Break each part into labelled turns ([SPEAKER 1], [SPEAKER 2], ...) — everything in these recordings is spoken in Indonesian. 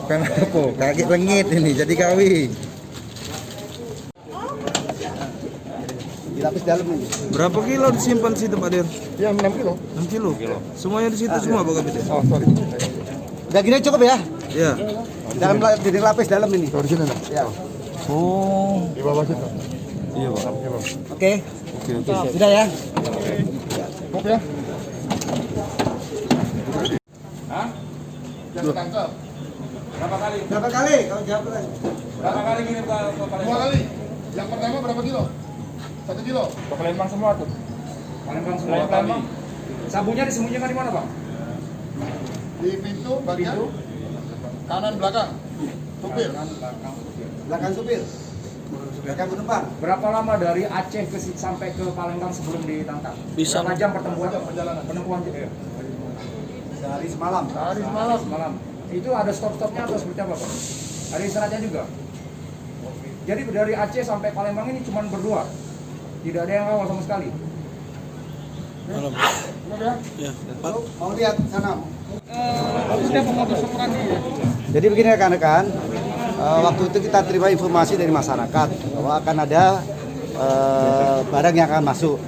[SPEAKER 1] Bukan apa, kaki lengit ini jadi kawin. Dilapis dalam ini.
[SPEAKER 2] Berapa kilo disimpan situ Pak Dir?
[SPEAKER 1] Ya 6 kilo.
[SPEAKER 2] 6 kilo. Semuanya di situ semua Pak Kapiten?
[SPEAKER 1] Oh, sorry. Udah gini cukup ya?
[SPEAKER 2] Iya.
[SPEAKER 1] Dalam dinding lapis dalam ini.
[SPEAKER 3] Di sini.
[SPEAKER 1] Ya.
[SPEAKER 2] Oh.
[SPEAKER 3] Di bawah situ.
[SPEAKER 2] Iya Pak.
[SPEAKER 1] Oke.
[SPEAKER 2] Oke.
[SPEAKER 1] Sudah ya?
[SPEAKER 3] Cukup ya.
[SPEAKER 1] Berapa kali? Kalau jawab kan.
[SPEAKER 4] Berapa kali kirim ke Palembang?
[SPEAKER 3] 2 kali. Yang pertama berapa kilo? 1 kilo.
[SPEAKER 4] Ke Palembang semua tuh. Palembang semua kali. Sabunnya disembunyikan di mana, Bang?
[SPEAKER 3] Di pintu bagian kanan belakang. Supir.
[SPEAKER 1] Belakang supir. Belakang penumpang.
[SPEAKER 4] Berapa lama dari Aceh sampai ke Palembang sebelum ditangkap?
[SPEAKER 2] Bisa.
[SPEAKER 4] Berapa jam pertemuan penempuan?
[SPEAKER 1] Sehari semalam.
[SPEAKER 4] Semalam. Itu ada stop-stopnya atau seperti apa, Pak? Ada istirahatnya juga. Jadi dari Aceh sampai Palembang ini cuma berdua. Tidak ada yang awal sama sekali.
[SPEAKER 1] Mau lihat sana.
[SPEAKER 4] Setiap modus operandi ya.
[SPEAKER 1] Jadi begini rekan-rekan, waktu itu kita terima informasi dari masyarakat bahwa akan ada barang yang akan masuk.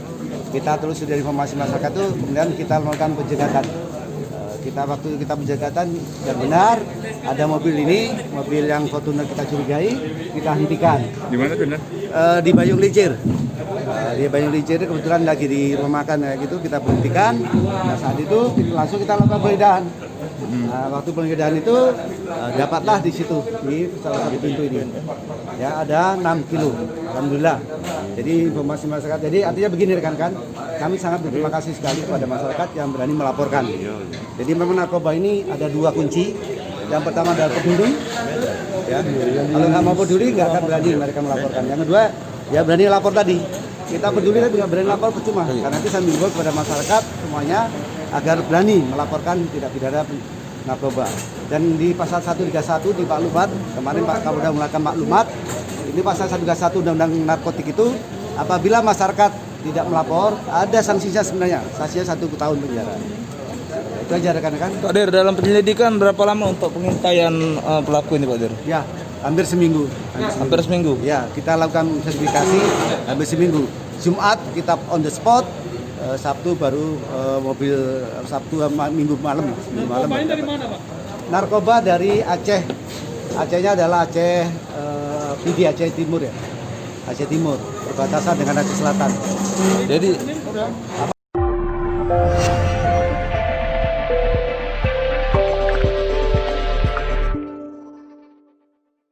[SPEAKER 1] Kita terus dari informasi masyarakat itu kemudian kita melakukan penjegatan. Waktu kita penjagatan yang benar ada mobil ini, mobil yang Fortuner kita curigai, kita hentikan.
[SPEAKER 3] Di mana benar?
[SPEAKER 1] Di Bayung Licir. Di Bayung Licir kebetulan lagi di rumah makan kayak gitu, kita berhentikan. Nah, saat itu langsung kita lakukan penggeledahan. Waktu penggeledahan itu dapatlah di situ di salah satu pintu ini. Ya ada 6 kilo, alhamdulillah. Jadi informasi masyarakat. Jadi artinya begini rekan-rekan, kami sangat berterima kasih sekali kepada masyarakat yang berani melaporkan. Jadi memang narkoba ini ada 2 kunci. Yang pertama adalah peduli. Ya, kalau nggak mau peduli nggak akan berani mereka melaporkan. Yang kedua, ya berani lapor tadi. Kita peduli tapi nggak berani lapor percuma. Karena itu saya menghimbau kepada masyarakat semuanya agar berani melaporkan tindak pidana narkoba. Dan di pasal 131 di Pak Lumat, kemarin Pak Kapolda melakukan maklumat, ini pasal 131 Undang-Undang Narkotik itu, apabila masyarakat tidak melapor, ada sanksinya sebenarnya, sanksinya 1 tahun penjara. Itu aja rekan-rekan.
[SPEAKER 2] Pak Dir, dalam penyelidikan berapa lama untuk pengintaian pelaku ini Pak Dir?
[SPEAKER 1] Ya, hampir seminggu.
[SPEAKER 2] Hampir seminggu?
[SPEAKER 1] Ya, kita lakukan sertifikasi hampir seminggu. Jumat kita on the spot, Sabtu baru Sabtu Minggu malam. Narkoba dari mana Pak? Narkoba dari Aceh. Acehnya adalah Aceh PD Aceh Timur ya. Aceh Timur, perbatasan dengan Aceh Selatan.
[SPEAKER 2] Jadi